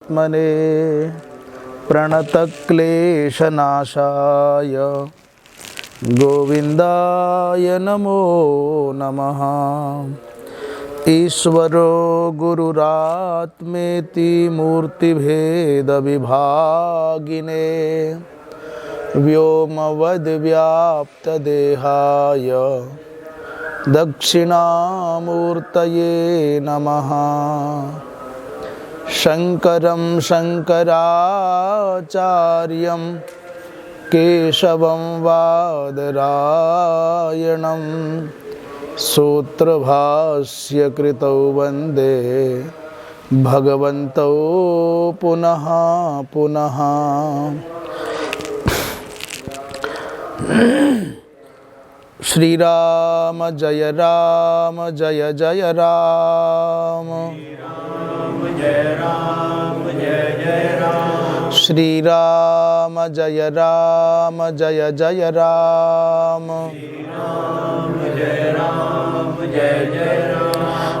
मने प्रणतक्लेशनाशाय गोविंदाय नमो नमः। ईश्वरो गुरुरात्मेति मूर्तिभेदविभागिने व्योमवद्व्याप्तदेहाय दक्षिणामूर्तये नमः। शंकरं शंकराचार्यं केशवं वादरायणं सूत्रभाष्यकृतौ वन्दे भगवन्तौ पुनः पुनः। श्री राम जय जय राम। जय राम जय जय राम। श्री राम जय जय राम।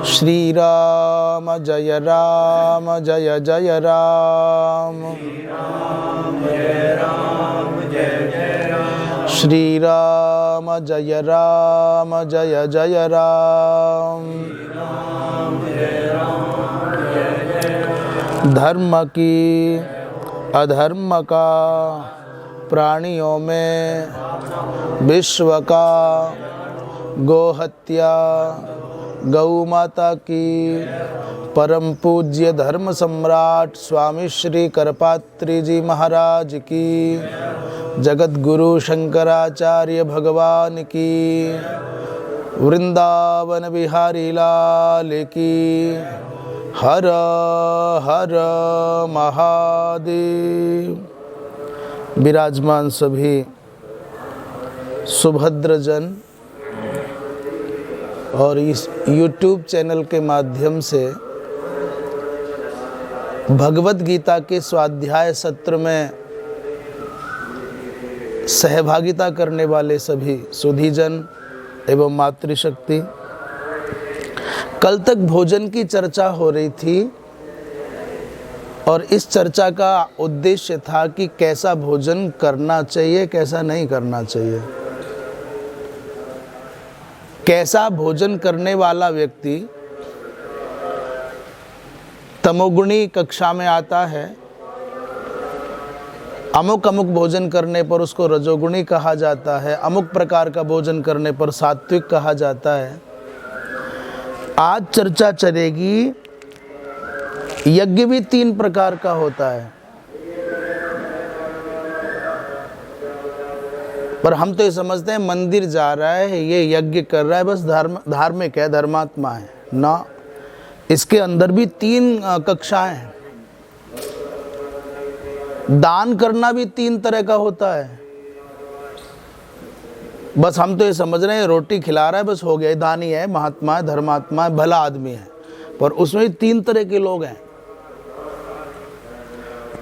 श्री राम जय जय राम। श्री राम जय जय राम। धर्म की अधर्म का प्राणियों में विश्व का गोहत्या गौ माता की परम पूज्य धर्म सम्राट स्वामी श्री करपात्री जी महाराज की, जगत गुरु शंकराचार्य भगवान की, वृंदावन बिहारी लाल की, हर हर महादेव। विराजमान सभी सुभद्र जन और इस YouTube चैनल के माध्यम से भगवत गीता के स्वाध्याय सत्र में सहभागिता करने वाले सभी सुधीजन एवं मातृशक्ति। कल तक भोजन की चर्चा हो रही थी और इस चर्चा का उद्देश्य था कि कैसा भोजन करना चाहिए, कैसा नहीं करना चाहिए। कैसा भोजन करने वाला व्यक्ति तमोगुणी कक्षा में आता है, अमुक अमुक भोजन करने पर उसको रजोगुणी कहा जाता है, अमुक प्रकार का भोजन करने पर सात्विक कहा जाता है। आज चर्चा चलेगी, यज्ञ भी 3 प्रकार का होता है, पर हम तो ये समझते हैं मंदिर जा रहा है, ये यज्ञ कर रहा है, बस धार्मिक है, धर्मात्मा है ना। इसके अंदर भी 3 कक्षाएं हैं। दान करना भी 3 तरह का होता है। बस हम तो ये समझ रहे हैं रोटी खिला रहा है बस हो गया, दानी है, महात्मा है, धर्मात्मा है, भला आदमी है, पर उसमें भी 3 तरह के लोग हैं।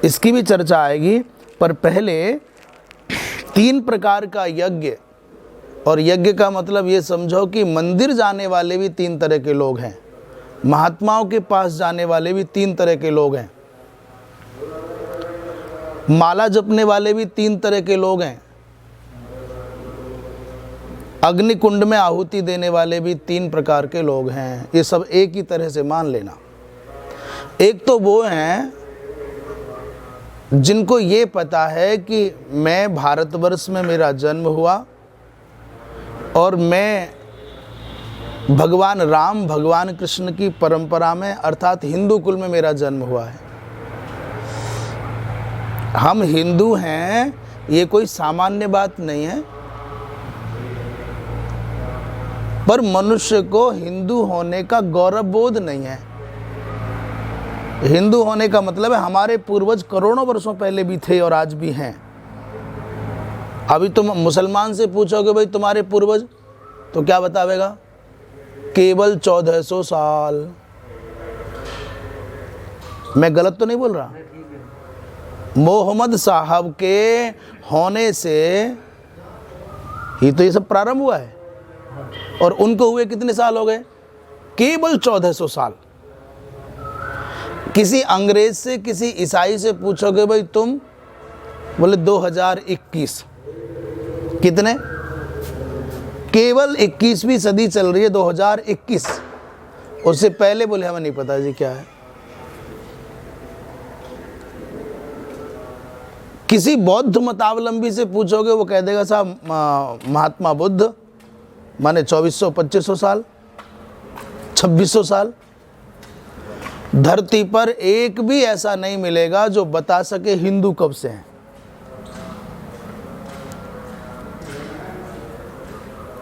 इसकी भी चर्चा आएगी, पर पहले 3 प्रकार का यज्ञ, और यज्ञ का मतलब ये समझो कि मंदिर जाने वाले भी 3 तरह के लोग हैं, महात्माओं के पास जाने वाले भी 3 तरह के लोग हैं, माला जपने वाले भी 3 तरह के लोग हैं, अग्नि कुंड में आहुति देने वाले भी 3 प्रकार के लोग हैं। ये सब एक ही तरह से मान लेना। एक तो वो हैं जिनको ये पता है कि मैं भारतवर्ष में मेरा जन्म हुआ और मैं भगवान राम भगवान कृष्ण की परंपरा में अर्थात हिंदू कुल में मेरा जन्म हुआ है। हम हिंदू हैं, ये कोई सामान्य बात नहीं है, पर मनुष्य को हिंदू होने का गौरव बोध नहीं है। हिंदू होने का मतलब है हमारे पूर्वज करोड़ों वर्षों पहले भी थे और आज भी हैं। अभी तुम मुसलमान से पूछोगे भाई तुम्हारे पूर्वज, तो क्या बतावेगा? केवल 1400 साल। मैं गलत तो नहीं बोल रहा? मोहम्मद साहब के होने से ही तो ये सब प्रारंभ हुआ है, और उनको हुए कितने साल हो गए? केवल 1400 साल। किसी अंग्रेज से, किसी ईसाई से पूछोगे भाई तुम, बोले 2021। कितने? केवल 21वीं सदी चल रही है, 2021। उससे पहले बोले हमें नहीं पता जी क्या है। किसी बौद्ध मतावलंबी से पूछोगे, वो कह देगा साहब महात्मा बुद्ध, माने 2400-2500 साल, 2600 साल। धरती पर एक भी ऐसा नहीं मिलेगा जो बता सके हिंदू कब से हैं।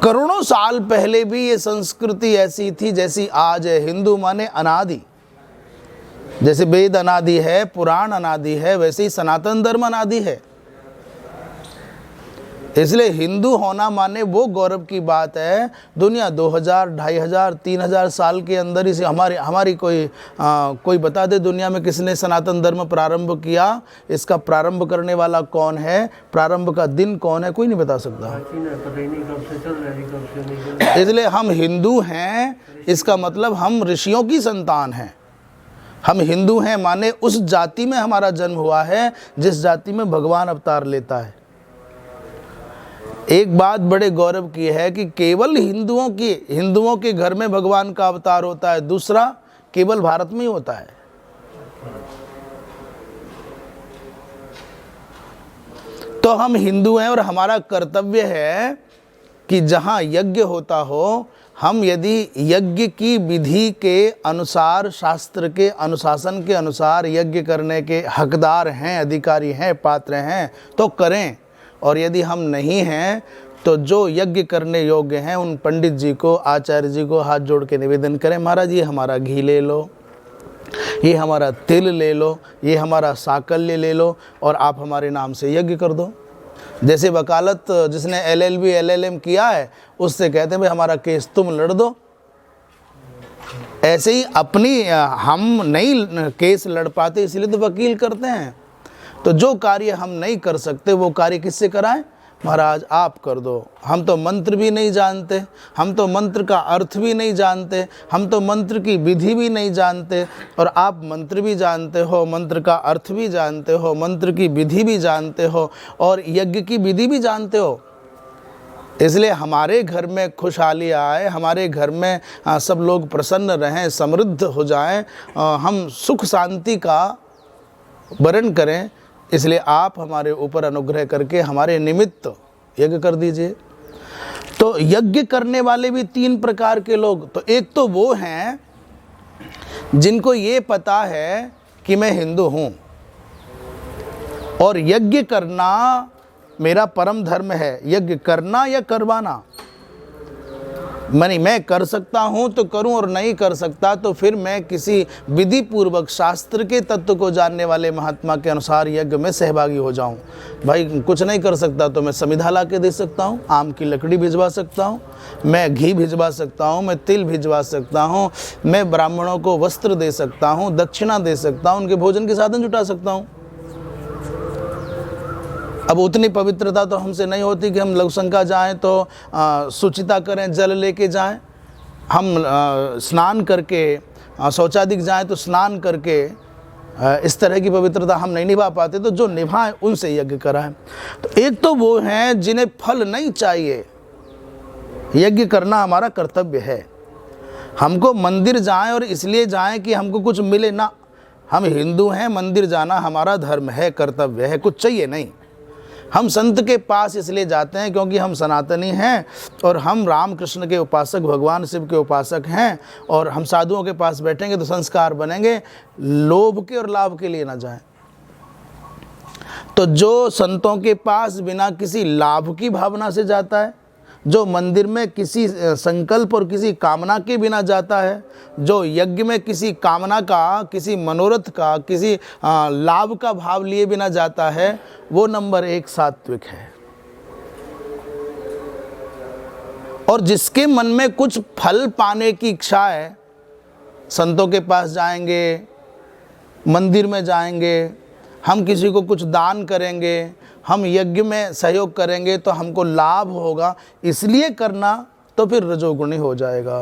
करोड़ों साल पहले भी ये संस्कृति ऐसी थी जैसी आज है। हिंदू माने अनादि। जैसे वेद अनादि है, पुराण अनादि है, वैसे ही सनातन धर्म अनादि है। इसलिए हिंदू होना माने वो गौरव की बात है। दुनिया 2000, 2500, 3000 साल के अंदर इसे हमारी कोई बता दे दुनिया में किसने सनातन धर्म प्रारंभ किया, इसका प्रारंभ करने वाला कौन है, प्रारंभ का दिन कौन है, कोई नहीं बता सकता। इसलिए हम हिंदू हैं, इसका मतलब हम ऋषियों की संतान हैं। हम हिंदू हैं माने उस जाति में हमारा जन्म हुआ है जिस जाति में भगवान अवतार लेता है। एक बात बड़े गौरव की है कि केवल हिंदुओं के घर में भगवान का अवतार होता है, दूसरा केवल भारत में ही होता है। तो हम हिंदू हैं और हमारा कर्तव्य है कि जहां यज्ञ होता हो, हम यदि यज्ञ की विधि के अनुसार, शास्त्र के अनुशासन के अनुसार यज्ञ करने के हकदार हैं, अधिकारी हैं, पात्र हैं तो करें। और यदि हम नहीं हैं तो जो यज्ञ करने योग्य हैं उन पंडित जी को, आचार्य जी को हाथ जोड़ के निवेदन करें, महाराज ये हमारा घी ले लो, ये हमारा तिल ले लो, ये हमारा साकल्य ले लो और आप हमारे नाम से यज्ञ कर दो। जैसे वकालत जिसने LLB LLM किया है उससे कहते हैं भाई हमारा केस तुम लड़ दो। ऐसे ही हम नहीं केस लड़ पाते इसलिए तो वकील करते हैं। तो जो कार्य हम नहीं कर सकते वो कार्य किससे कराएं? महाराज आप कर दो। हम तो मंत्र भी नहीं जानते, हम तो मंत्र का अर्थ भी नहीं जानते, हम तो मंत्र की विधि भी नहीं जानते, और आप मंत्र भी जानते हो, मंत्र का अर्थ भी जानते हो, मंत्र की विधि भी जानते हो और यज्ञ की विधि भी जानते हो। इसलिए हमारे घर में खुशहाली आए, हमारे घर में सब लोग प्रसन्न रहें, समृद्ध हो जाएं, हम सुख शांति का वर्ण करें, इसलिए आप हमारे ऊपर अनुग्रह करके हमारे निमित्त यज्ञ कर दीजिए। तो यज्ञ करने वाले भी 3 प्रकार के लोग, तो एक तो वो हैं जिनको ये पता है कि मैं हिंदू हूँ और यज्ञ करना मेरा परम धर्म है। यज्ञ करना या करवाना, मैं कर सकता हूँ तो करूँ और नहीं कर सकता तो फिर मैं किसी विधि पूर्वक शास्त्र के तत्व को जानने वाले महात्मा के अनुसार यज्ञ में सहभागी हो जाऊँ। भाई कुछ नहीं कर सकता तो मैं समिधा ला के दे सकता हूँ, आम की लकड़ी भिजवा सकता हूँ, मैं घी भिजवा सकता हूँ, मैं तिल भिजवा सकता हूँ, मैं ब्राह्मणों को वस्त्र दे सकता हूँ, दक्षिणा दे सकता हूँ, उनके भोजन के साधन जुटा सकता हूँ। अब उतनी पवित्रता तो हमसे नहीं होती कि हम लघुशंका जाएं तो शुचिता करें, जल लेके जाएं, हम स्नान करके शौचादिक जाएं तो स्नान करके इस तरह की पवित्रता हम नहीं निभा पाते। तो जो निभाएं उनसे यज्ञ कराएं। तो एक तो वो हैं जिन्हें फल नहीं चाहिए, यज्ञ करना हमारा कर्तव्य है। हमको मंदिर जाएं और इसलिए जाएं कि हमको कुछ मिले ना, हम हिंदू हैं, मंदिर जाना हमारा धर्म है, कर्तव्य है, कुछ चाहिए नहीं। हम संत के पास इसलिए जाते हैं क्योंकि हम सनातनी हैं और हम राम कृष्ण के उपासक, भगवान शिव के उपासक हैं, और हम साधुओं के पास बैठेंगे तो संस्कार बनेंगे, लोभ के और लाभ के लिए ना जाएं। तो जो संतों के पास बिना किसी लाभ की भावना से जाता है, जो मंदिर में किसी संकल्प और किसी कामना के बिना जाता है, जो यज्ञ में किसी कामना का, किसी मनोरथ का, किसी लाभ का भाव लिए बिना जाता है, वो नंबर 1 सात्विक है। और जिसके मन में कुछ फल पाने की इच्छा है, संतों के पास जाएंगे, मंदिर में जाएंगे, हम किसी को कुछ दान करेंगे, हम यज्ञ में सहयोग करेंगे तो हमको लाभ होगा, इसलिए करना, तो फिर रजोगुणी हो जाएगा।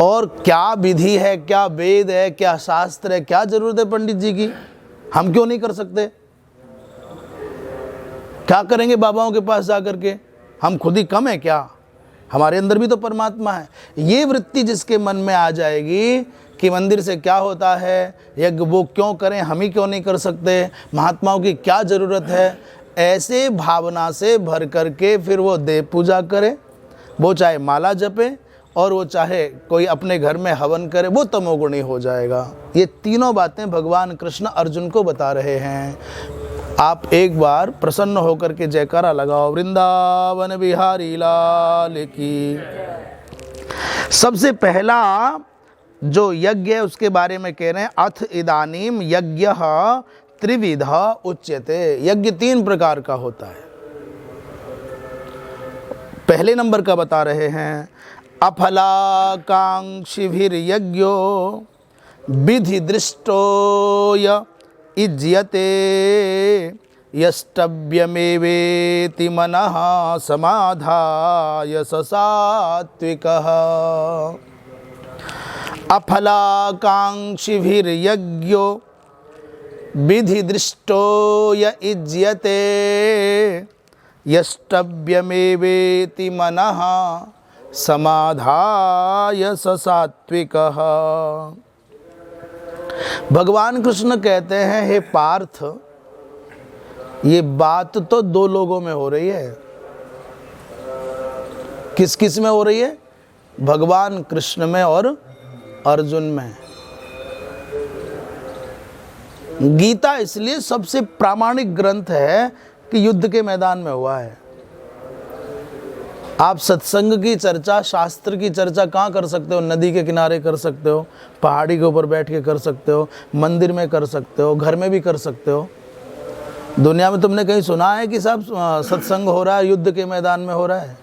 और क्या विधि है, क्या वेद है, क्या शास्त्र है, क्या जरूरत है पंडित जी की? हम क्यों नहीं कर सकते? क्या करेंगे बाबाओं के पास जाकर के? हम खुद ही कम है क्या? हमारे अंदर भी तो परमात्मा है। ये वृत्ति जिसके मन में आ जाएगी कि मंदिर से क्या होता है, यज्ञ वो क्यों करें, हम ही क्यों नहीं कर सकते, महात्माओं की क्या ज़रूरत है, ऐसे भावना से भर करके फिर वो देव पूजा करे, वो चाहे माला जपे और वो चाहे कोई अपने घर में हवन करे, वो तमोगुणी हो जाएगा। ये तीनों बातें भगवान कृष्ण अर्जुन को बता रहे हैं। आप एक बार प्रसन्न होकर के जयकारा लगाओ, वृंदावन बिहारी लाल की। सबसे पहला जो यज्ञ है उसके बारे में कह रहे हैं, अथ इदानीम यज्ञ त्रिविधा उच्यते। यज्ञ 3 प्रकार का होता है। पहले नंबर का बता रहे हैं, अफलाकांक्षिभिर्यज्ञो विधि दृष्टो इज्यते यष्टव्यमेवेति मनः समाधाय स सात्विकः। अफलाकांक्षिभिर्यज्ञो विधि दृष्टो इज्यते यष्टव्यमेवेति मनः समाधाय स सात्विकः। भगवान कृष्ण कहते हैं, हे पार्थ, ये बात तो 2 लोगों में हो रही है। किस किस में हो रही है? भगवान कृष्ण में और अर्जुन में। गीता इसलिए सबसे प्रामाणिक ग्रंथ है कि युद्ध के मैदान में हुआ है। आप सत्संग की चर्चा, शास्त्र की चर्चा कहाँ कर सकते हो? नदी के किनारे कर सकते हो, पहाड़ी के ऊपर बैठ के कर सकते हो, मंदिर में कर सकते हो, घर में भी कर सकते हो। दुनिया में तुमने कहीं सुना है कि साहब सत्संग हो रहा है युद्ध के मैदान में हो रहा है?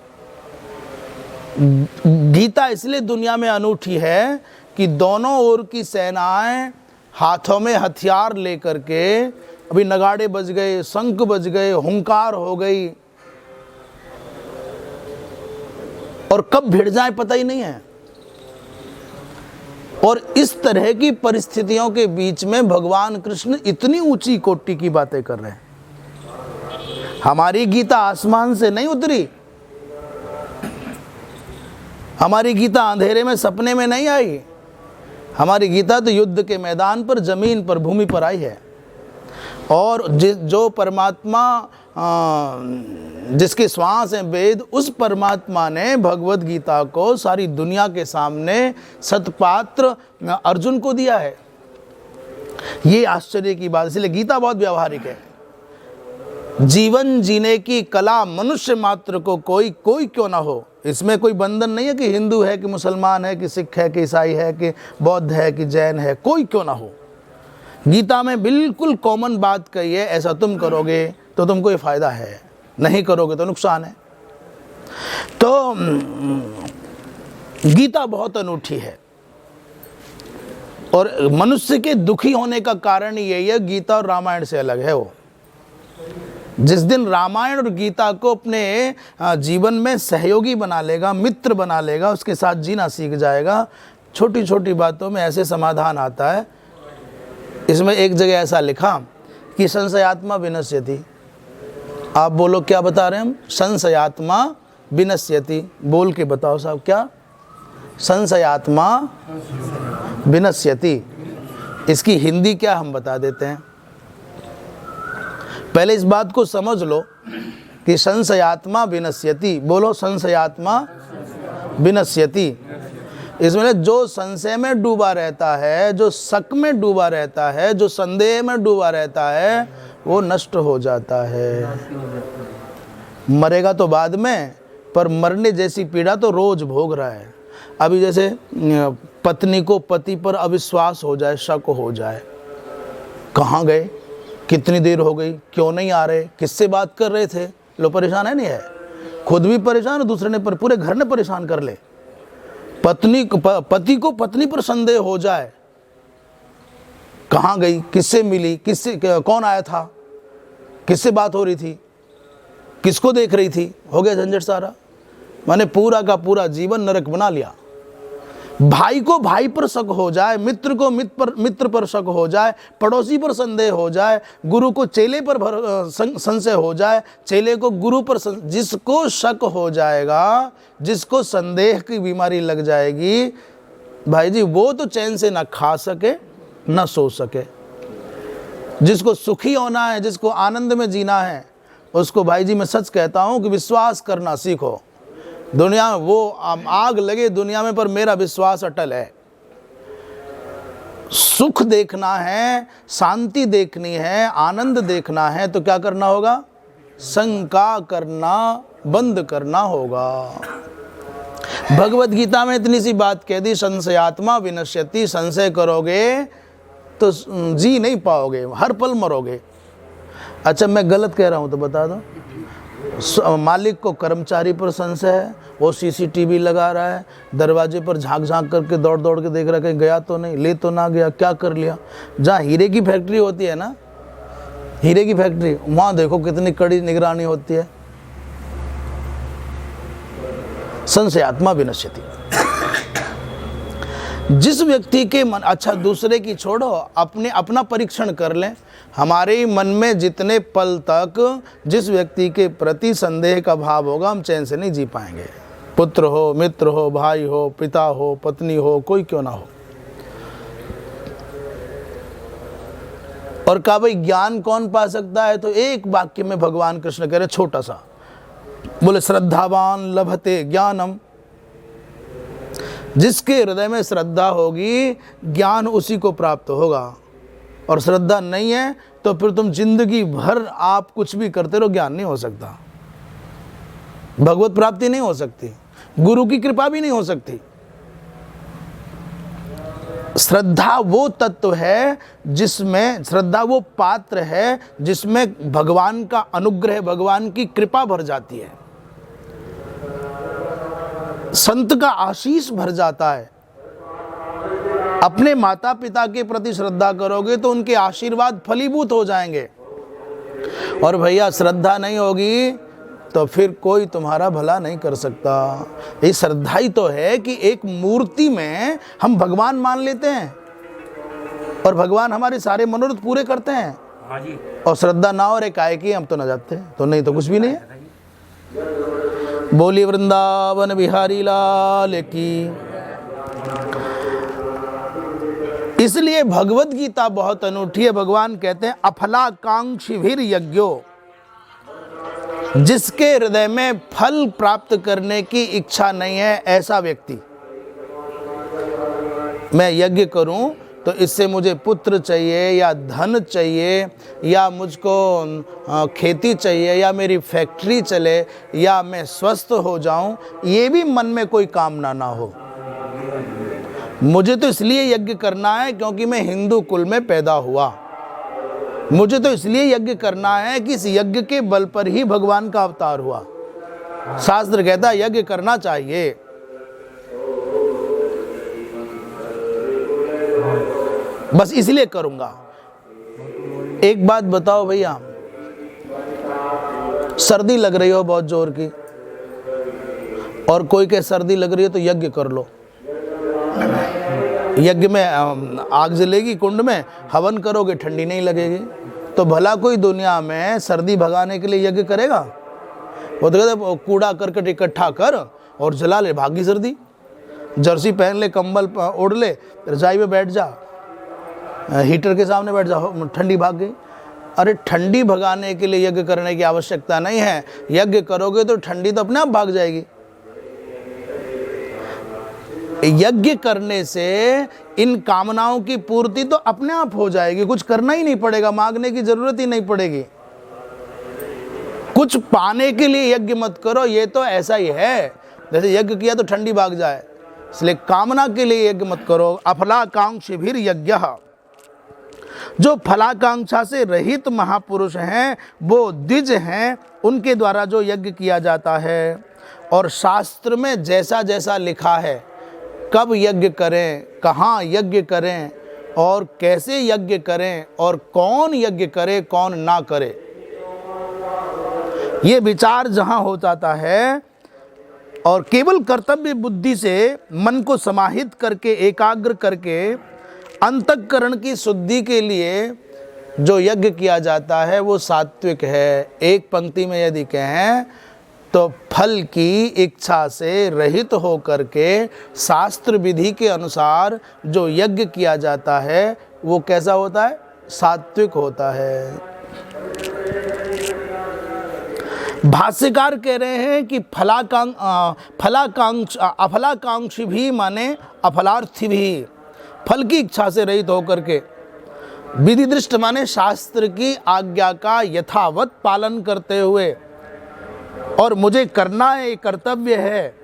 गीता इसलिए दुनिया में अनूठी है कि दोनों ओर की सेनाएं हाथों में हथियार लेकर के, अभी नगाड़े बज गए, शंख बज गए, हुंकार हो गई, और कब भिड़ जाए पता ही नहीं है। और इस तरह की परिस्थितियों के बीच में भगवान कृष्ण इतनी ऊंची कोटि की बातें कर रहे हैं। हमारी गीता आसमान से नहीं उतरी, हमारी गीता अंधेरे में सपने में नहीं आई। हमारी गीता तो युद्ध के मैदान पर, जमीन पर, भूमि पर आई है। और जो परमात्मा जिसके श्वास हैं वेद, उस परमात्मा ने भगवत गीता को सारी दुनिया के सामने सतपात्र अर्जुन को दिया है। ये आश्चर्य की बात। इसलिए गीता बहुत व्यावहारिक है। जीवन जीने की कला मनुष्य मात्र को कोई क्यों ना हो, इसमें कोई बंधन नहीं है कि हिंदू है कि मुसलमान है कि सिख है कि ईसाई है कि बौद्ध है कि जैन है, कोई क्यों ना हो। गीता में बिल्कुल कॉमन बात कही है, ऐसा तुम करोगे तो तुमको ये फायदा है, नहीं करोगे तो नुकसान है। तो गीता बहुत अनूठी है। और मनुष्य के दुखी होने का कारण यही है, गीता और रामायण से अलग है। वो जिस दिन रामायण और गीता को अपने जीवन में सहयोगी बना लेगा, मित्र बना लेगा, उसके साथ जीना सीख जाएगा, छोटी छोटी बातों में ऐसे समाधान आता है। इसमें एक जगह ऐसा लिखा कि संशयात्मा विनश्यति। आप बोलो क्या बता रहे हैं हम? संशयात्मा विनश्यति। बोल के बताओ साहब, क्या? संशयात्मा विनश्यति। इसकी हिंदी क्या हम बता देते हैं। पहले इस बात को समझ लो कि संशयात्मा विनश्यति। बोलो संशयात्मा विनश्यति। इसमें जो संशय में डूबा रहता है, जो शक में डूबा रहता है, जो संदेह में डूबा रहता है, वो नष्ट हो जाता है। मरेगा तो बाद में, पर मरने जैसी पीड़ा तो रोज भोग रहा है। अभी जैसे पत्नी को पति पर अविश्वास हो जाए, शक हो जाए, कहाँ गए, कितनी देर हो गई, क्यों नहीं आ रहे, किससे बात कर रहे थे, लो परेशान है नहीं है। खुद भी परेशान और दूसरे ने पर, पूरे घर ने परेशान कर ले। पति को पत्नी पर संदेह हो जाए, कहाँ गई, किससे मिली, किससे, कौन आया था, किससे बात हो रही थी, किसको देख रही थी, हो गया झंझट सारा। मैंने पूरा का पूरा जीवन नरक बना लिया। भाई को भाई पर शक हो जाए, मित्र को मित्र पर शक हो जाए, पड़ोसी पर संदेह हो जाए, गुरु को चेले पर संशय हो जाए, चेले को गुरु पर जिसको शक हो जाएगा, जिसको संदेह की बीमारी लग जाएगी, भाई जी वो तो चैन से ना खा सके ना सो सके। जिसको सुखी होना है, जिसको आनंद में जीना है, उसको भाई जी मैं सच कहता हूं कि विश्वास करना सीखो। दुनिया में वो आग लगे दुनिया में, पर मेरा विश्वास अटल है। सुख देखना है, शांति देखनी है, आनंद देखना है, तो क्या करना होगा? शंका करना बंद करना होगा। भगवत गीता में इतनी सी बात कह दी, संशयात्मा विनश्यति, संशय करोगे तो जी नहीं पाओगे, हर पल मरोगे। अच्छा मैं गलत कह रहा हूं तो बता दो। मालिक को कर्मचारी पर संशय है, वो सीसीटीवी लगा रहा है, दरवाजे पर झांक झांक करके दौड़ दौड़ के देख रहा है कहीं गया तो नहीं, ले तो ना गया, क्या कर लिया। जहाँ हीरे की फैक्ट्री होती है ना, हीरे की फैक्ट्री, वहाँ देखो कितनी कड़ी निगरानी होती है। संशयात्मा विनश्यति। जिस व्यक्ति के मन, अच्छा दूसरे की छोड़ो, अपना परीक्षण कर लें। हमारे मन में जितने पल तक जिस व्यक्ति के प्रति संदेह का भाव होगा, हम चैन से नहीं जी पाएंगे। पुत्र हो, मित्र हो, भाई हो, पिता हो, पत्नी हो, कोई क्यों ना हो। और कहा भाई ज्ञान कौन पा सकता है, तो एक वाक्य में भगवान कृष्ण कह रहे, छोटा सा, बोले श्रद्धावान लभते ज्ञानम। जिसके हृदय में श्रद्धा होगी, ज्ञान उसी को प्राप्त होगा। और श्रद्धा नहीं है तो फिर तुम जिंदगी भर आप कुछ भी करते रहो, ज्ञान नहीं हो सकता, भगवत प्राप्ति नहीं हो सकती, गुरु की कृपा भी नहीं हो सकती। श्रद्धा वो तत्व है जिसमें, श्रद्धा वो पात्र है जिसमें भगवान का अनुग्रह, भगवान की कृपा भर जाती है, संत का आशीष भर जाता है। अपने माता पिता के प्रति श्रद्धा करोगे तो उनके आशीर्वाद फलीभूत हो जाएंगे। और भैया श्रद्धा नहीं होगी तो फिर कोई तुम्हारा भला नहीं कर सकता। ये श्रद्धा ही तो है कि एक मूर्ति में हम भगवान मान लेते हैं और भगवान हमारे सारे मनोरथ पूरे करते हैं। हाँ जी। और श्रद्धा ना हो रे काय की, हम तो ना जाते, तो नहीं तो कुछ भी नहीं है। बोली वृंदावन बिहारी लाल की। इसलिए भगवत गीता बहुत अनूठी है। भगवान कहते हैं अफलाकांक्षीभिर यज्ञो, जिसके हृदय में फल प्राप्त करने की इच्छा नहीं है, ऐसा व्यक्ति, मैं यज्ञ करूं तो इससे मुझे पुत्र चाहिए या धन चाहिए या मुझको खेती चाहिए या मेरी फैक्ट्री चले या मैं स्वस्थ हो जाऊं, ये भी मन में कोई कामना ना हो। मुझे तो इसलिए यज्ञ करना है क्योंकि मैं हिंदू कुल में पैदा हुआ, मुझे तो इसलिए यज्ञ करना है कि इस यज्ञ के बल पर ही भगवान का अवतार हुआ। शास्त्र कहता है यज्ञ करना चाहिए। बस इसलिए करूंगा। एक बात बताओ भैया, सर्दी लग रही हो बहुत जोर की और कोई के सर्दी लग रही है तो यज्ञ कर लो। यज्ञ में आग जलेगी, कुंड में हवन करोगे, ठंडी नहीं लगेगी। तो भला कोई दुनिया में सर्दी भगाने के लिए यज्ञ करेगा? वो तो कहते कूड़ा करकट इकट्ठा कर और जला ले, भागी सर्दी। जर्सी पहन ले, कंबल ओढ़ ले, रजाई में बैठ जा, हीटर के सामने बैठ जाओ, ठंडी भाग गई। अरे ठंडी भगाने के लिए यज्ञ करने की आवश्यकता नहीं है। यज्ञ करोगे तो ठंडी तो अपने आप भाग जाएगी। यज्ञ करने से इन कामनाओं की पूर्ति तो अपने आप हो जाएगी, कुछ करना ही नहीं पड़ेगा, मांगने की जरूरत ही नहीं पड़ेगी। कुछ पाने के लिए यज्ञ मत करो, ये तो ऐसा ही है जैसे यज्ञ किया तो ठंडी भाग जाए। इसलिए कामना के लिए यज्ञ मत करो। अफलाकांक्षीभिर यज्ञः, जो फलाकांक्षा से रहित महापुरुष हैं, वो द्विज हैं, उनके द्वारा जो यज्ञ किया जाता है। और शास्त्र में जैसा जैसा लिखा है, कब यज्ञ करें, कहाँ यज्ञ करें और कैसे यज्ञ करें और कौन यज्ञ करे कौन ना करे, ये विचार जहाँ हो जाता है और केवल कर्तव्य बुद्धि से मन को समाहित करके एकाग्र करके अंतःकरण की शुद्धि के लिए जो यज्ञ किया जाता है वो सात्विक है। एक पंक्ति में यदि कहें तो फल की इच्छा से रहित हो करके शास्त्र विधि के अनुसार जो यज्ञ किया जाता है वो कैसा होता है? सात्विक होता है। भाष्यकार कह रहे हैं कि अफलाकांक्षी भी माने अफलार्थी भी, फल की इच्छा से रहित होकर के, विधि दृष्ट माने शास्त्र की आज्ञा का यथावत पालन करते हुए, और मुझे करना है, ये कर्तव्य है,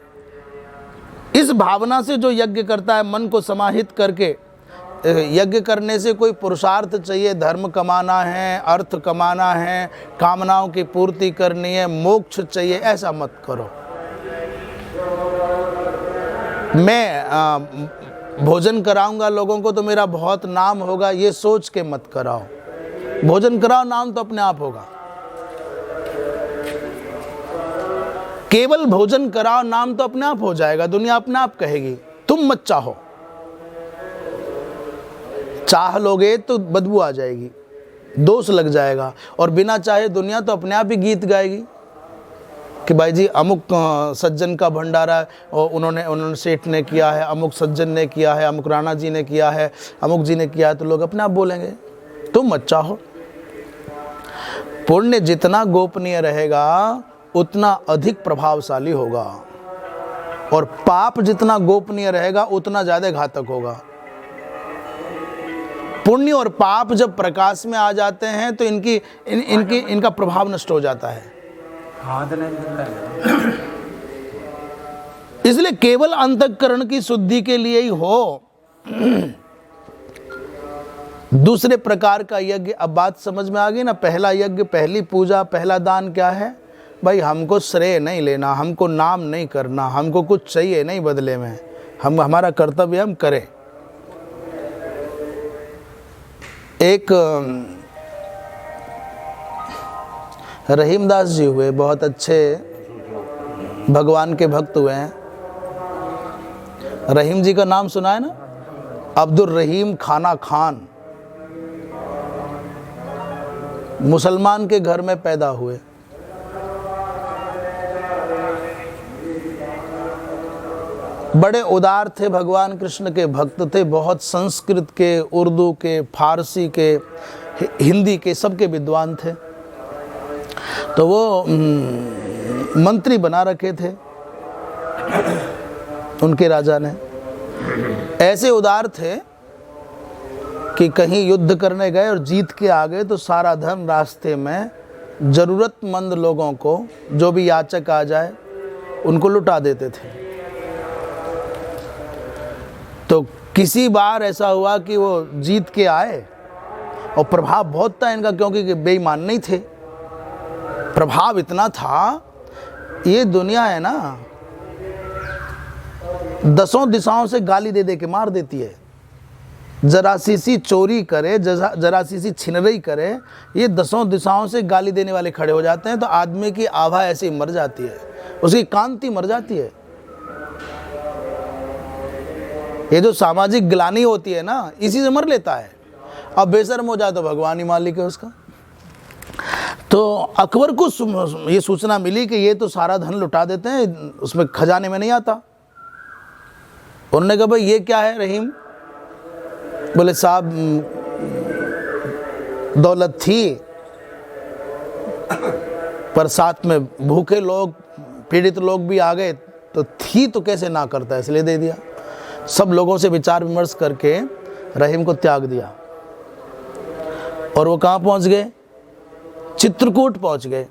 इस भावना से जो यज्ञ करता है मन को समाहित करके। यज्ञ करने से कोई पुरुषार्थ चाहिए, धर्म कमाना है, अर्थ कमाना है, कामनाओं की पूर्ति करनी है, मोक्ष चाहिए, ऐसा मत करो। मैं भोजन कराऊंगा लोगों को तो मेरा बहुत नाम होगा, ये सोच के मत कराओ। भोजन कराओ, नाम तो अपने आप होगा। केवल भोजन कराओ, नाम तो अपने आप हो जाएगा, दुनिया अपने आप कहेगी। तुम मत चाहो, चाह लोगे तो बदबू आ जाएगी, दोष लग जाएगा, और बिना चाहे दुनिया तो अपने आप ही गीत गाएगी कि भाई जी अमुक सज्जन का भंडारा और उन्होंने सेठ ने किया है, अमुक सज्जन ने किया है, अमुक राणा जी ने किया है, अमुक जी ने किया है, तो लोग अपने आप बोलेंगे। तुम मत चाहो। पुण्य जितना गोपनीय रहेगा उतना अधिक प्रभावशाली होगा, और पाप जितना गोपनीय रहेगा उतना ज्यादा घातक होगा। पुण्य और पाप जब प्रकाश में आ जाते हैं तो इनका प्रभाव नष्ट हो जाता है। इसलिए केवल अंतःकरण की शुद्धि के लिए ही हो। दूसरे प्रकार का यज्ञ, अब बात समझ में आ गई ना। पहला यज्ञ, पहली पूजा, पहला दान क्या है? भाई हमको श्रेय नहीं लेना, हमको नाम नहीं करना, हमको कुछ चाहिए नहीं बदले में, हमारा कर्तव्य हम करें। एक रहीमदास जी हुए, बहुत अच्छे भगवान के भक्त हुए हैं। रहीम जी का नाम सुना है ना? अब्दुल रहीम खाना खान, मुसलमान के घर में पैदा हुए। बड़े उदार थे, भगवान कृष्ण के भक्त थे, बहुत संस्कृत के, उर्दू के, फारसी के, हिंदी के सबके विद्वान थे। तो वो मंत्री बना रखे थे उनके राजा ने। ऐसे उदार थे कि कहीं युद्ध करने गए और जीत के आ गए तो सारा धन रास्ते में जरूरतमंद लोगों को, जो भी याचक आ जाए, उनको लुटा देते थे। तो किसी बार ऐसा हुआ कि वो जीत के आए और प्रभाव बहुत था इनका, क्योंकि बेईमान नहीं थे। प्रभाव इतना था, ये दुनिया है ना, 10 दिशाओं से गाली दे दे के मार देती है। जरा सी चोरी करे, जरा सी छिनरई करे, ये 10 दिशाओं से गाली देने वाले खड़े हो जाते हैं। तो आदमी की आभा ऐसे ही मर जाती है, उसकी कांति मर जाती है। ये जो सामाजिक ग्लानि होती है ना, इसी से मर लेता है। अब बेशर्म हो जाए तो भगवान ही मालिक है उसका। तो अकबर को ये सूचना मिली कि ये तो सारा धन लुटा देते हैं, उसमें खजाने में नहीं आता। उन्होंने कहा भाई ये क्या है रहीम? बोले साहब दौलत थी, पर साथ में भूखे लोग, पीड़ित लोग भी आ गए, तो थी तो कैसे ना करता, इसलिए दे दिया। सब लोगों से विचार विमर्श करके रहीम को त्याग दिया, और वो कहाँ पहुंच गए? चित्रकूट पहुंच गए।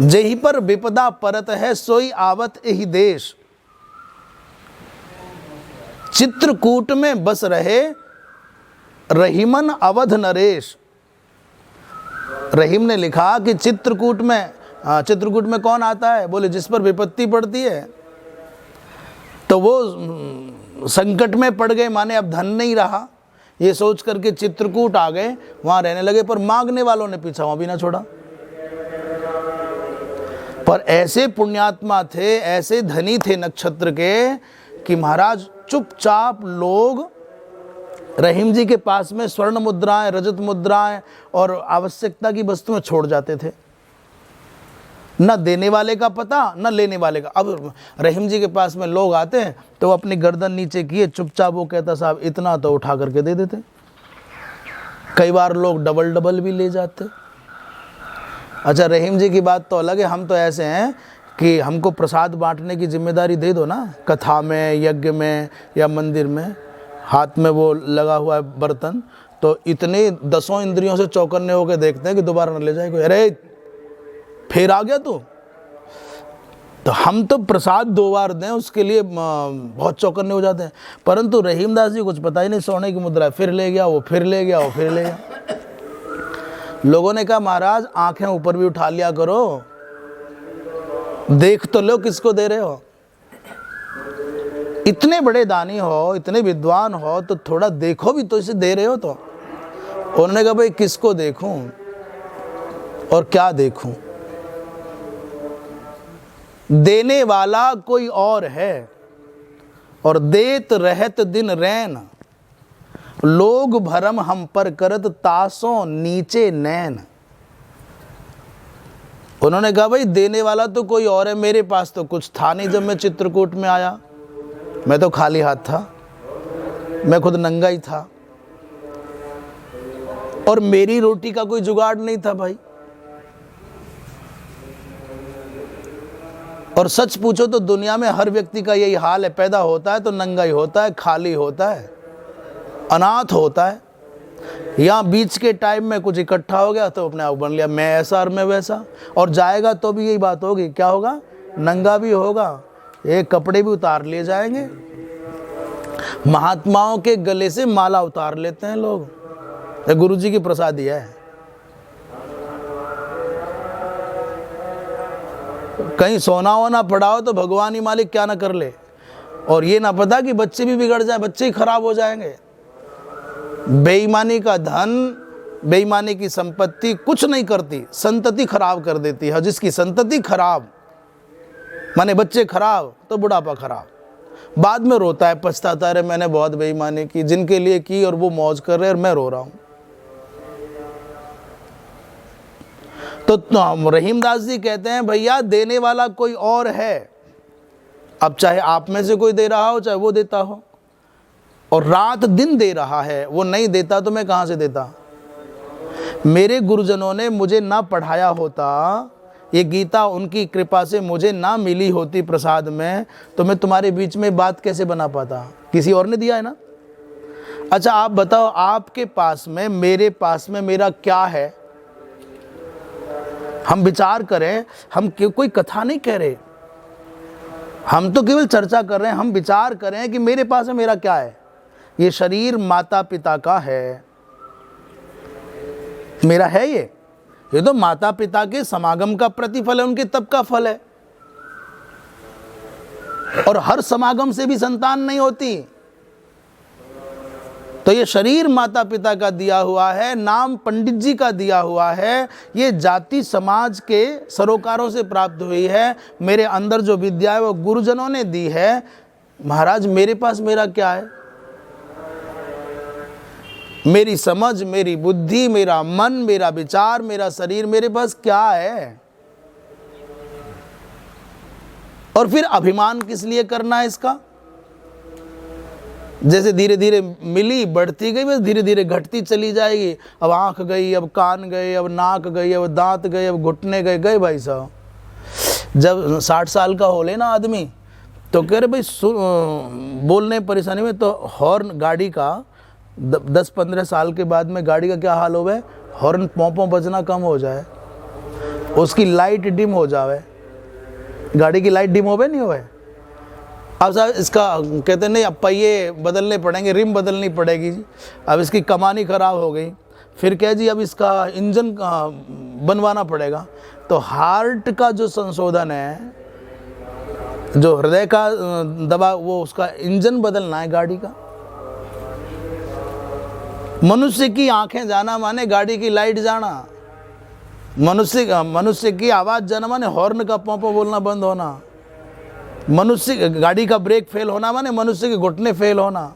जेहि पर विपदा परत है, सोई आवत एहि देश। चित्रकूट में बस रहे रहीमन अवध नरेश। रहीम ने लिखा कि चित्रकूट में कौन आता है? बोले जिस पर विपत्ति पड़ती है। तो वो संकट में पड़ गए, माने अब धन नहीं रहा, ये सोच करके चित्रकूट आ गए, वहां रहने लगे। पर मांगने वालों ने पीछा वहां भी ना छोड़ा। पर ऐसे पुण्यात्मा थे, ऐसे धनी थे नक्षत्र के, कि महाराज चुपचाप लोग रहीम जी के पास में स्वर्ण मुद्राएं, रजत मुद्राएं और आवश्यकता की वस्तुएं छोड़ जाते थे। न देने वाले का पता, न लेने वाले का। अब रहीम जी के पास में लोग आते हैं तो वो अपनी गर्दन नीचे किए, चुपचाप वो कहता साहब इतना, तो उठा करके दे देते। कई बार लोग डबल डबल भी ले जाते। अच्छा, रहीम जी की बात तो अलग है। हम तो ऐसे हैं कि हमको प्रसाद बांटने की जिम्मेदारी दे दो ना, कथा में, यज्ञ में या मंदिर में, हाथ में वो लगा हुआ है बर्तन, तो इतने 10 इंद्रियों से चौकन्ने होकर देखते हैं कि दोबारा न ले जाए कोई। अरे फिर आ गया तो हम तो प्रसाद 2 बार दें उसके लिए बहुत चौकन्ने हो जाते हैं। परंतु रहीमदास जी कुछ पता ही नहीं, सोने की मुद्रा फिर ले गया, वो फिर ले गया, वो फिर ले गया। लोगों ने कहा महाराज आंखें ऊपर भी उठा लिया करो, देख तो लो किसको दे रहे हो। इतने बड़े दानी हो, इतने विद्वान हो, तो थोड़ा देखो भी तो, इसे दे रहे हो तो। उन्होंने कहा भाई किसको देखूं और क्या देखूं, देने वाला कोई और है और देत रहत दिन रैन, लोग भरम हम पर करत तासों नीचे नैन। उन्होंने कहा भाई देने वाला तो कोई और है, मेरे पास तो कुछ था नहीं। जब मैं चित्रकूट में आया मैं तो खाली हाथ था, मैं खुद नंगा ही था और मेरी रोटी का कोई जुगाड़ नहीं था भाई। और सच पूछो तो दुनिया में हर व्यक्ति का यही हाल है, पैदा होता है तो नंगा ही होता है, खाली होता है, अनाथ होता है। यहाँ बीच के टाइम में कुछ इकट्ठा हो गया तो अपने आप बन लिया, मैं ऐसा और मैं वैसा। और जाएगा तो भी यही बात होगी, क्या होगा, नंगा भी होगा, एक कपड़े भी उतार लिए जाएंगे। महात्माओं के गले से माला उतार लेते हैं लोग, ये गुरु जी की प्रसादी है। कहीं सोना वोना पड़ाओ तो भगवान ही मालिक क्या ना कर ले। और ये ना पता कि बच्चे भी बिगड़ जाए, बच्चे ही खराब हो जाएंगे। बेईमानी का धन, बेईमानी की संपत्ति कुछ नहीं करती, संतति खराब कर देती है। जिसकी संतति खराब माने बच्चे खराब तो बुढ़ापा खराब, बाद में रोता है, पछताता है, मैंने बहुत बेईमानी की, जिनके लिए की और वो मौज कर रहे और मैं रो रहा हूं। तो रहीमदास जी कहते हैं भैया देने वाला कोई और है। अब चाहे आप में से कोई दे रहा हो, चाहे वो देता हो, और रात दिन दे रहा है, वो नहीं देता तो मैं कहां से देता। मेरे गुरुजनों ने मुझे ना पढ़ाया होता, ये गीता उनकी कृपा से मुझे ना मिली होती प्रसाद में, तो मैं तुम्हारे बीच में बात कैसे बना पाता। किसी और ने दिया है ना। अच्छा आप बताओ, आपके पास में, मेरे पास में मेरा क्या है। हम विचार करें, हम कोई कथा नहीं कह रहे, हम तो केवल चर्चा कर रहे हैं। हम विचार करें कि मेरे पास में मेरा क्या है। ये शरीर माता पिता का है, मेरा है ये तो माता पिता के समागम का प्रतिफल है, उनके तप का फल है। और हर समागम से भी संतान नहीं होती। तो ये शरीर माता पिता का दिया हुआ है, नाम पंडित जी का दिया हुआ है, ये जाति समाज के सरोकारों से प्राप्त हुई है। मेरे अंदर जो विद्या है वो गुरुजनों ने दी है। महाराज मेरे पास मेरा क्या है। मेरी समझ, मेरी बुद्धि, मेरा मन, मेरा विचार, मेरा शरीर, मेरे पास क्या है। और फिर अभिमान किस लिए करना है इसका। जैसे धीरे धीरे मिली, बढ़ती गई, बस धीरे धीरे घटती चली जाएगी। अब आंख गई, अब कान गए, अब नाक गई, अब दांत गए, अब घुटने गए। गए भाई साहब। जब 60 साल का हो ले ना आदमी तो कह रहे भाई बोलने परेशानी में, तो हॉर्न गाड़ी का 10-15 साल के बाद में गाड़ी का क्या हाल हो गए, हॉर्न पोंपों बजना कम हो जाए, उसकी लाइट डिम हो जावे, गाड़ी की लाइट डिम होवे नहीं होवे। अब साहब इसका कहते नहीं, अब पहिए बदलने पड़ेंगे, रिम बदलनी पड़ेगी जी। अब इसकी कमानी ख़राब हो गई, फिर क्या जी अब इसका इंजन बनवाना पड़ेगा। तो हार्ट का जो संशोधन है, जो हृदय का दबा, वो उसका इंजन बदलना है गाड़ी का। मनुष्य की आंखें जाना माने गाड़ी की लाइट जाना। मनुष्य की आवाज़ जाना माने हॉर्न का पोंपो बोलना बंद होना, मनुष्य गाड़ी का ब्रेक फेल होना माने मनुष्य के घुटने फेल होना,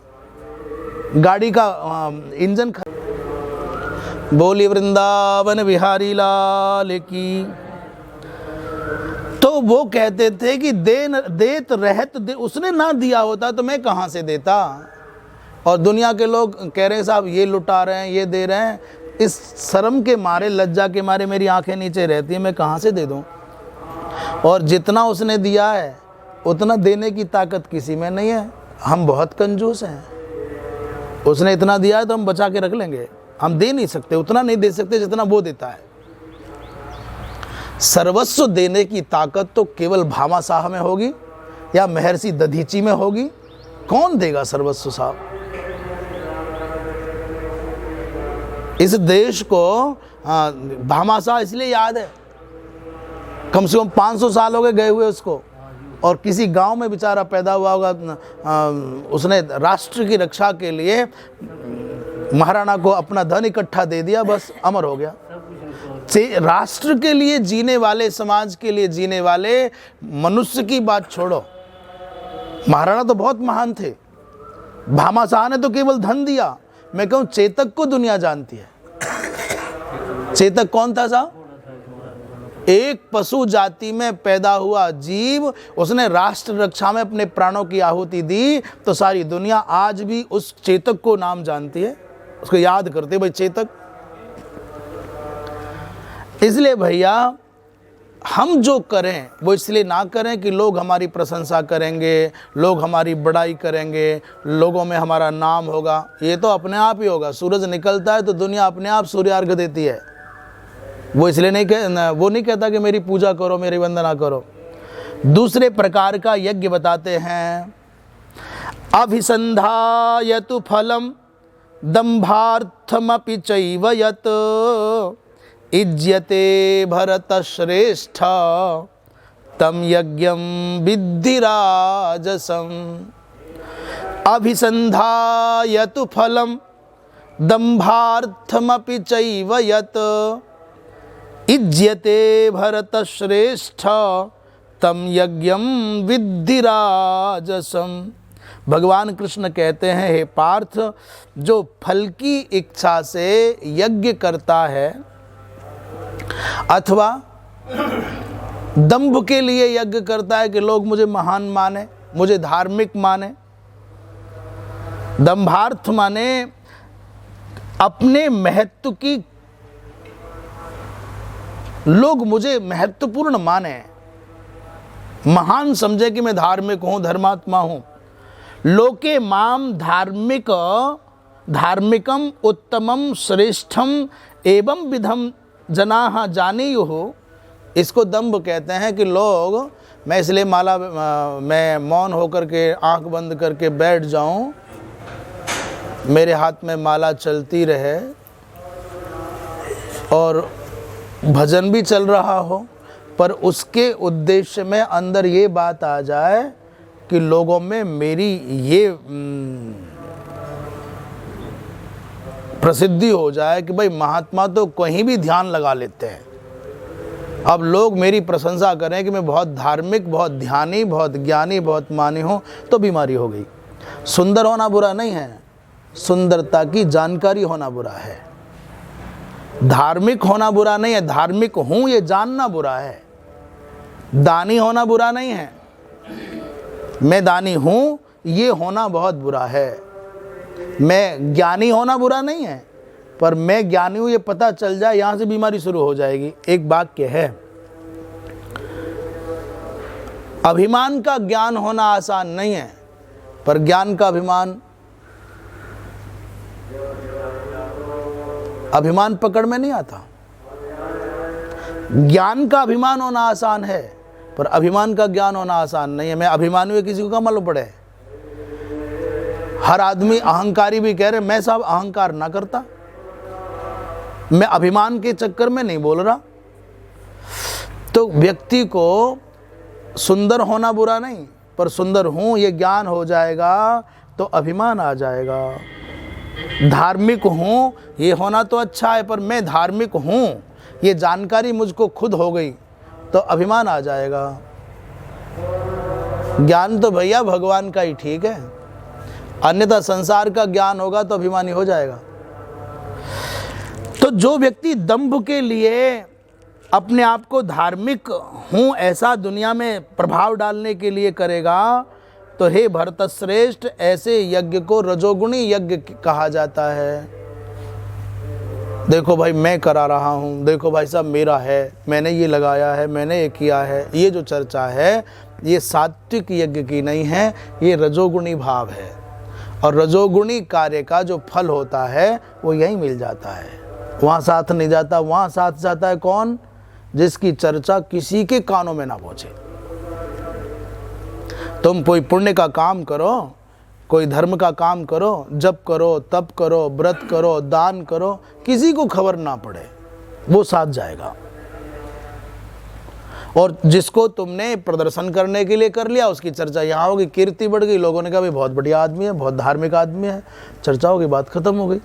गाड़ी का इंजन बोली वृंदावन बिहारी लाल की। तो वो कहते थे कि देत रहत उसने ना दिया होता तो मैं कहाँ से देता। और दुनिया के लोग कह रहे हैं साहब ये लुटा रहे हैं, ये दे रहे हैं, इस शर्म के मारे, लज्जा के मारे मेरी आंखें नीचे रहती हैं, मैं कहाँ से दे दूँ। और जितना उसने दिया है उतना देने की ताकत किसी में नहीं है। हम बहुत कंजूस हैं। उसने इतना दिया है तो हम बचा के रख लेंगे, हम दे नहीं सकते, उतना नहीं दे सकते जितना वो देता है। सर्वस्व देने की ताकत तो केवल भामाशाह में होगी या महर्षि दधीची में होगी। कौन देगा सर्वस्व साहब। इस देश को भामाशाह इसलिए याद है, कम से कम 500 साल हो गए हुए उसको, और किसी गांव में बेचारा पैदा हुआ होगा, उसने राष्ट्र की रक्षा के लिए महाराणा को अपना धन इकट्ठा दे दिया, बस अमर हो गया। राष्ट्र के लिए जीने वाले, समाज के लिए जीने वाले मनुष्य की बात छोड़ो, महाराणा तो बहुत महान थे। भामाशाह ने तो केवल धन दिया। मैं कहूं चेतक को दुनिया जानती है। चेतक कौन था साहब? एक पशु जाति में पैदा हुआ जीव, उसने राष्ट्र रक्षा में अपने प्राणों की आहुति दी, तो सारी दुनिया आज भी उस चेतक को नाम जानती है, उसको याद करते भाई चेतक। इसलिए भैया हम जो करें वो इसलिए ना करें कि लोग हमारी प्रशंसा करेंगे, लोग हमारी बड़ाई करेंगे, लोगों में हमारा नाम होगा। ये तो अपने आप ही होगा। सूरज निकलता है तो दुनिया अपने आप सूर्यार्घ देती है। वो इसलिए नहीं कहता कि मेरी पूजा करो, मेरी वंदना करो। दूसरे प्रकार का यज्ञ बताते हैं। अभिसंधायतु फलम दंभार्थमपि चैव यत् इज्यते भरत श्रेष्ठ तम यज्ञम विद्धि राजसम। अभिसंधायतु फलम दंभार्थमपि चैव यत् इज्यते भरत श्रेष्ठ तम यज्ञम विद्धि राजसम। भगवान कृष्ण कहते हैं, हे पार्थ, जो फल की इच्छा से यज्ञ करता है अथवा दंभ के लिए यज्ञ करता है कि लोग मुझे महान माने, मुझे धार्मिक माने। दंभार्थ माने अपने महत्व की, लोग मुझे महत्वपूर्ण माने, महान समझे कि मैं धार्मिक हूं, धर्मात्मा हूं। लोके माम धार्मिकम उत्तमम श्रेष्ठम एवं विधम जनाः जानीयुः। इसको दंभ कहते हैं कि लोग, मैं इसलिए मैं मौन होकर के आंख बंद करके बैठ जाऊं, मेरे हाथ में माला चलती रहे और भजन भी चल रहा हो, पर उसके उद्देश्य में अंदर ये बात आ जाए कि लोगों में मेरी ये प्रसिद्धि हो जाए कि भाई महात्मा तो कहीं भी ध्यान लगा लेते हैं। अब लोग मेरी प्रशंसा करें कि मैं बहुत धार्मिक, बहुत ध्यानी, बहुत ज्ञानी, बहुत मानी हूँ, तो बीमारी हो गई। सुंदर होना बुरा नहीं है, सुंदरता की जानकारी होना बुरा है। धार्मिक होना बुरा नहीं है, धार्मिक हूँ ये जानना बुरा है। दानी होना बुरा नहीं है, मैं दानी हूँ ये होना बहुत बुरा है। मैं ज्ञानी होना बुरा नहीं है, पर मैं ज्ञानी हूँ ये पता चल जाए, यहाँ से बीमारी शुरू हो जाएगी। एक वाक्य है, अभिमान का ज्ञान होना आसान नहीं है, पर ज्ञान का अभिमान पकड़ में नहीं आता। ज्ञान का अभिमान होना आसान है, पर अभिमान का ज्ञान होना आसान नहीं है। मैं अभिमानी हुए किसी को क्या मालूम पड़े। हर आदमी अहंकारी भी कह रहे, मैं साहब अहंकार ना करता, मैं अभिमान के चक्कर में नहीं बोल रहा। तो व्यक्ति को सुंदर होना बुरा नहीं, पर सुंदर हूं ये ज्ञान हो जाएगा तो अभिमान आ जाएगा। धार्मिक हूं ये होना तो अच्छा है, पर मैं धार्मिक हूं ये जानकारी मुझको खुद हो गई तो अभिमान आ जाएगा। ज्ञान तो भैया भगवान का ही ठीक है, अन्यथा संसार का ज्ञान होगा तो अभिमानी हो जाएगा। तो जो व्यक्ति दंभ के लिए अपने आप को धार्मिक हूँ ऐसा दुनिया में प्रभाव डालने के लिए करेगा, तो हे भरतश्रेष्ठ, ऐसे यज्ञ को रजोगुणी यज्ञ कहा जाता है। देखो भाई मैं करा रहा हूँ, देखो भाई साहब मेरा है, मैंने ये लगाया है, मैंने ये किया है, ये जो चर्चा है ये सात्विक यज्ञ की नहीं है, ये रजोगुणी भाव है। और रजोगुणी कार्य का जो फल होता है वो यहीं मिल जाता है, वहाँ साथ नहीं जाता। वहाँ साथ जाता है कौन? जिसकी चर्चा किसी के कानों में ना पहुँचे। तुम कोई पुण्य का काम करो, कोई धर्म का काम करो, जप करो, तप करो, व्रत करो, दान करो, किसी को खबर ना पड़े, वो साथ जाएगा। और जिसको तुमने प्रदर्शन करने के लिए कर लिया उसकी चर्चा यहाँ होगी, कीर्ति बढ़ गई, लोगों ने कहा भाई बहुत बढ़िया आदमी है, बहुत धार्मिक आदमी है, चर्चा होगी, बात खत्म हो गई।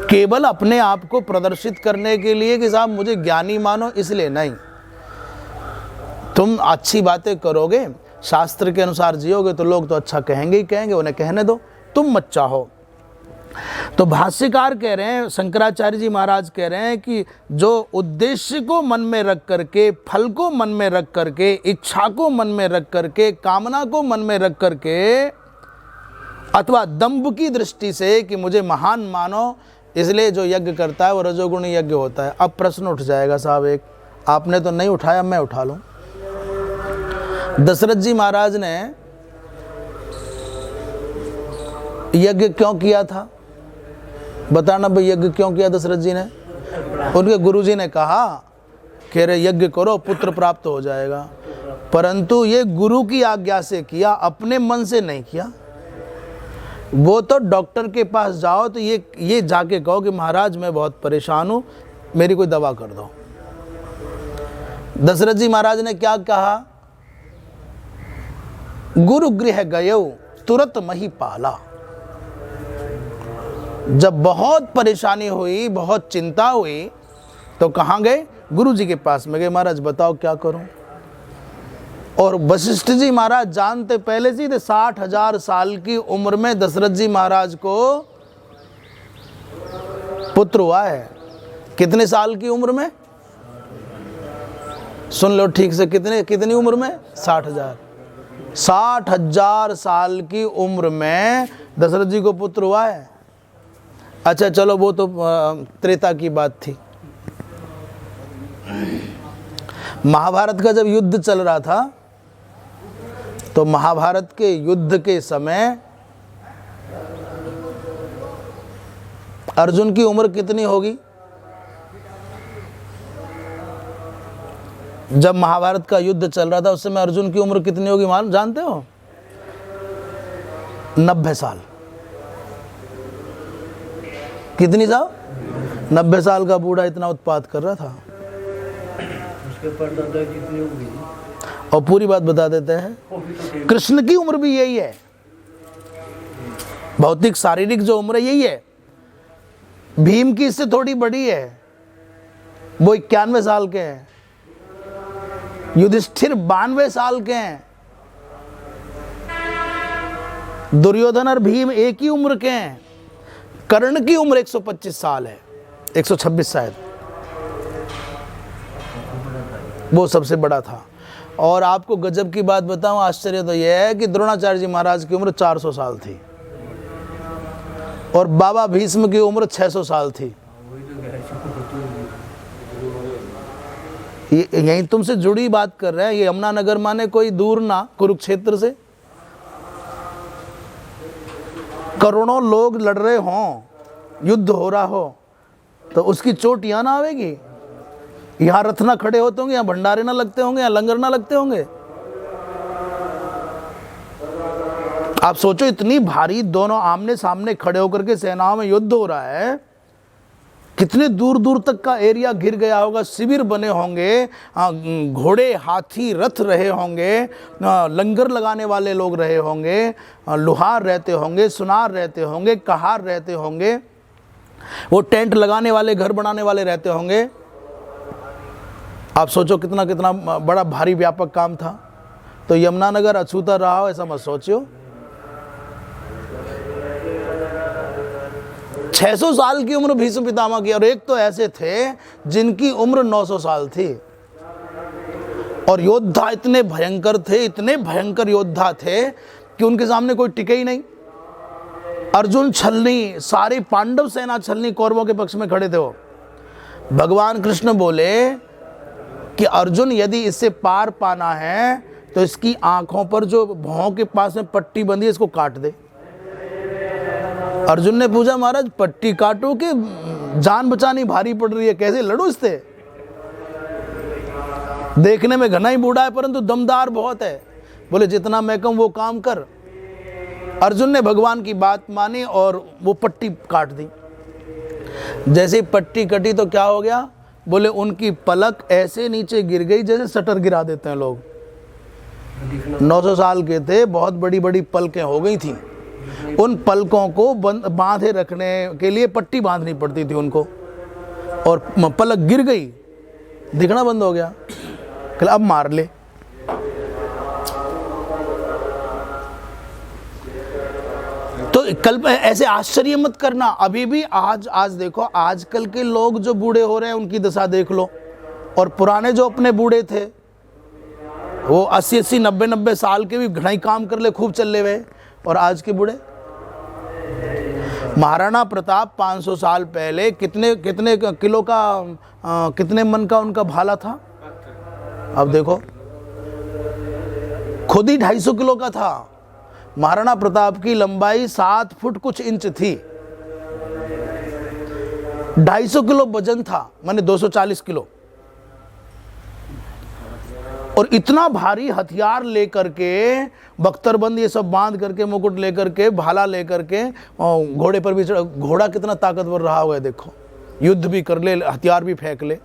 केवल अपने आप को प्रदर्शित करने के लिए कि साहब मुझे ज्ञानी मानो, इसलिए नहीं। तुम अच्छी बातें करोगे, शास्त्र के अनुसार जियोगे तो लोग तो अच्छा कहेंगे ही कहेंगे, उन्हें कहने दो, तुम मत चाहो। तो भाष्यकार कह रहे हैं, शंकराचार्य जी महाराज कह रहे हैं कि जो उद्देश्य को मन में रख करके, फल को मन में रख करके, इच्छा को मन में रख करके, कामना को मन में रख करके, अथवा दंभ की दृष्टि से कि मुझे महान मानो, इसलिए जो यज्ञ करता है वो रजोगुणी यज्ञ होता है। अब प्रश्न उठ जाएगा साहब एक, आपने तो नहीं उठाया, मैं उठा लूं। दशरथ जी महाराज ने यज्ञ क्यों किया था? बताना भाई, यज्ञ क्यों किया दशरथ जी ने? उनके गुरुजी ने कहा कि अरे यज्ञ करो, पुत्र प्राप्त हो जाएगा। परंतु ये गुरु की आज्ञा से किया, अपने मन से नहीं किया। वो तो डॉक्टर के पास जाओ तो ये जाके कहो कि महाराज मैं बहुत परेशान हूँ, मेरी कोई दवा कर दो। दशरथ जी महाराज ने क्या कहा? गुरु गृह गयो तुरंत मही पाला। जब बहुत परेशानी हुई, बहुत चिंता हुई, तो कहाँ गए? गुरु जी के पास में गए, महाराज बताओ क्या करूं। और वशिष्ठ जी महाराज जानते पहले से थे, 60,000 साल की उम्र में दशरथ जी महाराज को पुत्र हुआ है। कितने साल की उम्र में? सुन लो ठीक से, कितनी उम्र में? 60,000। 60,000 साल की उम्र में दशरथ जी को पुत्र हुआ है। अच्छा चलो, वो तो त्रेता की बात थी। महाभारत का जब युद्ध चल रहा था, तो महाभारत के युद्ध के समय अर्जुन की उम्र कितनी होगी? जब महाभारत का युद्ध चल रहा था उस समय अर्जुन की उम्र कितनी होगी मालूम, जानते हो? 90 साल। कितनी साहब? 90 साल का बूढ़ा इतना उत्पात कर रहा था। उसके परदादा कितनी होगी? और पूरी बात बता देते हैं, कृष्ण की उम्र भी यही है। भौतिक शारीरिक जो उम्र है यही है। भीम की इससे थोड़ी बड़ी है, वो 91 साल के हैं। युधिष्ठिर 92 साल के हैं। दुर्योधन और भीम एक ही उम्र के हैं। कर्ण की उम्र 125 साल है, 126 शायद, वो सबसे बड़ा था। और आपको गजब की बात बताऊं, आश्चर्य तो यह है कि द्रोणाचार्य जी महाराज की उम्र 400 साल थी और बाबा भीष्म की उम्र 600 साल थी। यही तुमसे जुड़ी बात कर रहे हैं। ये यमुनानगर माने कोई दूर ना, कुरुक्षेत्र से करोड़ों लोग लड़ रहे हों, युद्ध हो रहा हो, तो उसकी चोट यहाँ ना आवेगी? यहाँ रथ ना खड़े होते होंगे, यहाँ भंडारे ना लगते होंगे, यहाँ लंगर ना लगते होंगे? आप सोचो, इतनी भारी दोनों आमने सामने खड़े होकर के सेनाओं में युद्ध हो रहा है कितने दूर दूर तक का एरिया घिर गया होगा, शिविर बने होंगे, घोड़े हाथी रथ रहे होंगे, लंगर लगाने वाले लोग रहे होंगे, लोहार रहते होंगे, सुनार रहते होंगे, कहार रहते होंगे, वो टेंट लगाने वाले, घर बनाने वाले रहते होंगे। आप सोचो कितना कितना बड़ा भारी व्यापक काम था। तो यमुनानगर अछूता रहा हो ऐसा मत सोचियो। 600 साल की उम्र भीष्म पितामह की, और एक तो ऐसे थे जिनकी उम्र 900 साल थी, और योद्धा इतने भयंकर थे, इतने भयंकर योद्धा थे कि उनके सामने कोई टिके ही नहीं। अर्जुन छलनी, सारी पांडव सेना छलनी कौरवों के पक्ष में खड़े थे। वो भगवान कृष्ण बोले कि अर्जुन यदि इससे पार पाना है तो इसकी आंखों पर जो भौं के पास में पट्टी बंधी है इसको काट दे। अर्जुन ने पूछा महाराज पट्टी काटो कि जान बचानी भारी पड़ रही है, कैसे लड़ो इससे? देखने में घना ही बूढ़ा है परंतु दमदार बहुत है। बोले जितना मैं कहूं वो काम कर। अर्जुन ने भगवान की बात मानी और वो पट्टी काट दी। जैसे ही पट्टी कटी तो क्या हो गया? बोले उनकी पलक ऐसे नीचे गिर गई जैसे शटर गिरा देते हैं लोग। 900 साल के थे, बहुत बड़ी बड़ी पलकें हो गई थी। उन पलकों को बांधे रखने के लिए पट्टी बांधनी पड़ती थी उनको, और पलक गिर गई, दिखना बंद हो गया। अब मार ले। तो कल ऐसे आश्चर्य मत करना। अभी भी आज देखो, आजकल के लोग जो बूढ़े हो रहे हैं उनकी दशा देख लो, और पुराने जो अपने बूढ़े थे वो 80-80, 90-90 साल के भी घना काम कर ले, खूब चल ले हुए, और आज के बूढ़े। महाराणा प्रताप 500 साल पहले कितने कितने किलो का, कितने मन का उनका भाला था? अब देखो खुद ही 250 किलो का था। महाराणा प्रताप की लंबाई 7 फुट कुछ इंच थी, 250 किलो वजन था, माने 240 किलो। और इतना भारी हथियार लेकर के, बख्तरबंद ये सब बांध करके, मुकुट लेकर के, भाला लेकर के, घोड़े पर भी चढ़ा। घोड़ा कितना ताकतवर रहा हुआ है देखो, युद्ध भी कर ले, हथियार भी फेंक ले।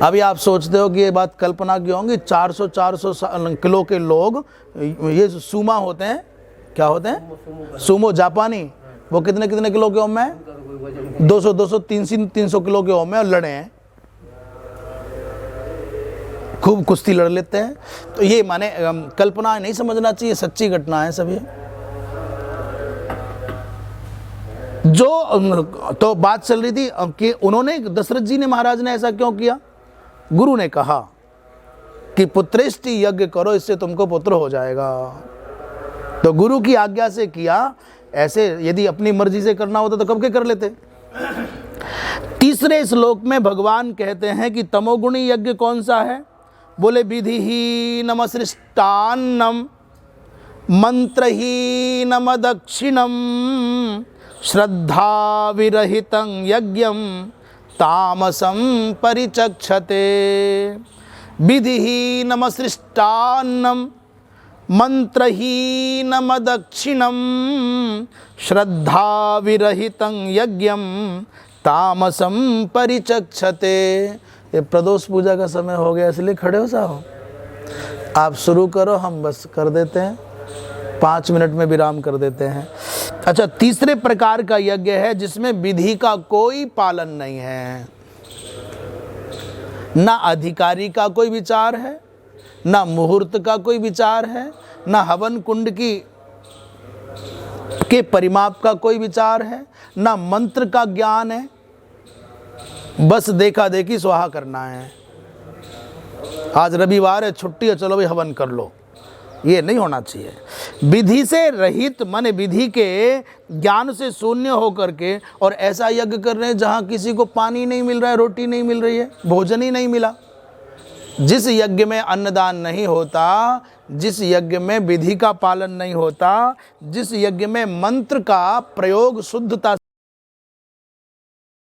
अभी आप सोचते हो कि ये बात कल्पना की होंगी, 400 किलो के लोग, ये सुमा होते हैं, क्या होते हैं? सुमो जापानी, वो कितने कितने किलो के ओम में? 200, 300 किलो के ओम में, और लड़े हैं, खूब कुश्ती लड़ लेते हैं। तो ये माने कल्पना नहीं समझना चाहिए, सच्ची घटना है सब ये। जो तो बात चल रही थी कि उन्होंने, दशरथ जी ने, महाराज ने ऐसा क्यों किया? गुरु ने कहा कि पुत्रेष्टि यज्ञ करो, इससे तुमको पुत्र हो जाएगा। तो गुरु की आज्ञा से किया। ऐसे यदि अपनी मर्जी से करना होता तो कब के कर लेते। तीसरे श्लोक में भगवान कहते हैं कि तमोगुणी यज्ञ कौन सा है? बोले विधिहीनम सृष्टान्नम मंत्रहीनम दक्षिणम श्रद्धा विरहितं यज्ञम तामसं परिचक्षते। विधिहीनम सृष्टान्नम मंत्रहीनम दक्षिणम श्रद्धा विरहितं यज्ञम तामसं परिचक्षते। ये प्रदोष पूजा का समय हो गया, इसलिए खड़े हो जाओ। आप शुरू करो, हम बस कर देते हैं, 5 मिनट में विराम कर देते हैं। अच्छा, तीसरे प्रकार का यज्ञ है जिसमें विधि का कोई पालन नहीं है, ना अधिकारी का कोई विचार है, ना मुहूर्त का कोई विचार है, ना हवन कुंड के परिमाप का कोई विचार है, ना मंत्र का ज्ञान है, बस देखा देखी स्वाहा करना है। आज रविवार है, छुट्टी है, चलो भाई हवन कर लो, ये नहीं होना चाहिए। विधि से रहित, माने विधि के ज्ञान से शून्य होकर के, और ऐसा यज्ञ कर रहे हैं जहाँ किसी को पानी नहीं मिल रहा है, रोटी नहीं मिल रही है, भोजन ही नहीं मिला। जिस यज्ञ में अन्नदान नहीं होता, जिस यज्ञ में विधि का पालन नहीं होता, जिस यज्ञ में मंत्र का प्रयोग शुद्धता